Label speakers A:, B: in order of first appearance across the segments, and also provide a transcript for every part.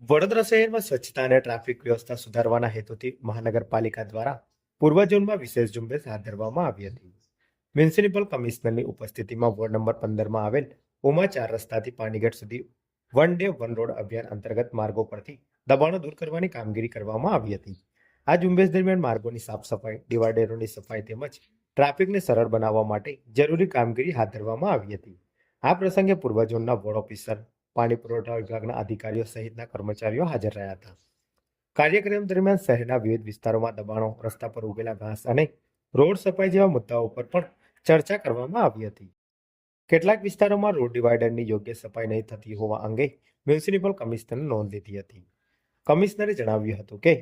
A: વડોદરા શહેરમાં સ્વચ્છતા અને ટ્રાફિક વ્યવસ્થા સુધારવાના હેતુથી મહાનગરપાલિકા દ્વારા પૂર્વ ઝોનમાં વિશેષ ઝુંબેશ હાથ ધરવામાં આવી હતી. મ્યુનિસિપલ કમિશનરની ઉપસ્થિતિમાં વોર્ડ નંબર 15માં આવેલ ઉમા 4 રસ્તાથી પાણીગેટ સુધી વન ડે વન રોડ અભિયાન અંતર્ગત માર્ગો પરથી દબાણો દૂર કરવાની કામગીરી કરવામાં આવી હતી. આ ઝુંબેશ દરમિયાન માર્ગોની સાફ સફાઈ, ડિવાઈડરોની સફાઈ તેમજ ટ્રાફિકને સરળ બનાવવા માટે જરૂરી કામગીરી હાથ ધરવામાં આવી હતી. આ પ્રસંગે પૂર્વ ઝોનના વોર્ડ ઓફિસર, પાણી પુરવઠા વિભાગના અધિકારીઓ સહિતના કર્મચારીઓ હાજર રહ્યા હતા. કાર્યક્રમ દરમિયાન શહેરના વિવિધ વિસ્તારોમાં દબાણો, રસ્તા પર ઉગેલા ઘાસ અને રોડ સફાઈ જેવા મુદ્દાઓ પર પણ ચર્ચા કરવામાં આવી હતી. કેટલાક વિસ્તારોમાં રોડ ડિવાઈડરની યોગ્ય સફાઈ નહીં થતી હોવા અંગે મ્યુનિસિપલ કમિશનરે નોંધ લીધી હતી. કમિશનરે જણાવ્યું હતું કે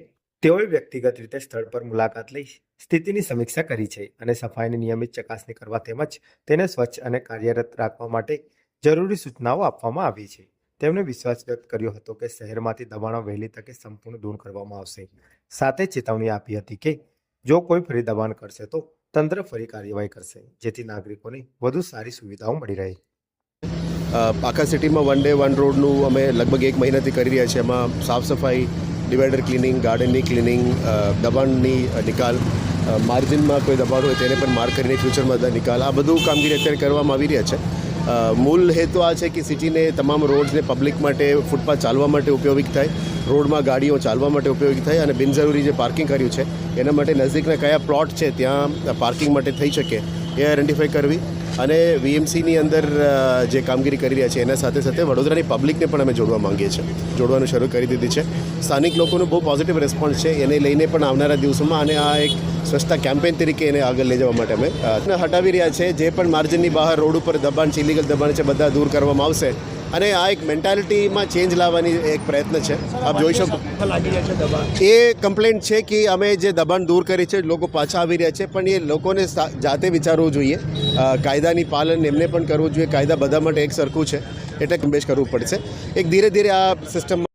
A: તેઓએ વ્યક્તિગત રીતે સ્થળ પર મુલાકાત લઈ સ્થિતિની સમીક્ષા કરી છે અને સફાઈની નિયમિત ચકાસણી કરવા તેમજ તેને સ્વચ્છ અને કાર્યરત રાખવા માટે જરૂરી સૂચનાઓ આપવામાં આવી છે. તેમણે વિશ્વાસ વ્યક્ત કર્યો હતો કે શહેરમાંથી દબાણો વહેલી તકે સંપૂર્ણ દૂર કરવામાં આવશે. સાથે ચેતવણી આપી હતી કે જો કોઈ ફરી દબાણ કરશે તો તંત્ર ફરી કાર્યવાહી કરશે, જેથી નાગરિકોને વધુ સારી સુવિધાઓ મળી રહે.
B: આખા સિટીમાં વન ડે વન રોડનું અમે લગભગ 1 મહિનાથી કરી રહ્યા છીએ. એમાં સાફ સફાઈ, ડિવાઈડર ક્લિનિંગ, ગાર્ડનની ક્લિનિંગ, દબાણની નિકાલ, માર્જિનમાં કોઈ દબાણ હોય તેને પણ માર્ક કરીને ફ્યુચરમાં નિકાલ, આ બધું કામગીરી અત્યારે કરવામાં આવી રહ્યા છે. મૂળ હેતુ આ છે કે સિટીને તમામ રોડ્સને પબ્લિક માટે ફૂટપાથ ચાલવા માટે ઉપયોગી થાય, રોડમાં ગાડીઓ ચાલવા માટે ઉપયોગી થાય અને બિનજરૂરી જે પાર્કિંગ કર્યું છે એના માટે નજીકના કયા પ્લોટ છે ત્યાં પાર્કિંગ માટે થઈ શકે એ આઈડેન્ટિફાઈ કરવી અને વીએમસીની અંદર જે કામગીરી કરી રહ્યા છે એના સાથે સાથે વડોદરાની પબ્લિકને પણ અમે જોડવા માંગીએ છીએ. જોડવાનું શરૂ કરી દીધી છે. સ્થાનિક લોકોનો બહુ પોઝિટિવ રિસ્પોન્સ છે. એને લઈને પણ આવનારા દિવસોમાં અને આ એક સ્વચ્છતા કેમ્પેન તરીકે એને આગળ લઈ જવા માટે અમે હટાવી રહ્યા છે. જે પણ માર્જિનની બહાર રોડ ઉપર દબાણ છે, ઇલીગલ દબાણ છે, બધા દૂર કરવામાં આવશે અને આ એક મેન્ટાલિટીમાં ચેન્જ લાવવાની એક પ્રયત્ન છે. આપ જોઈ શકો એ કમ્પ્લેન્ટ છે કે અમે જે દબાણ દૂર કરી છે લોકો પાછા આવી રહ્યા છે, પણ એ લોકોને જાતે વિચારવું જોઈએ. કાયદાની પાલન એમને પણ કરવું જોઈએ. કાયદા બધા માટે એક સરખું છે એટલે કમ્બેશ કરવું પડશે. એક ધીરે ધીરે આ સિસ્ટમ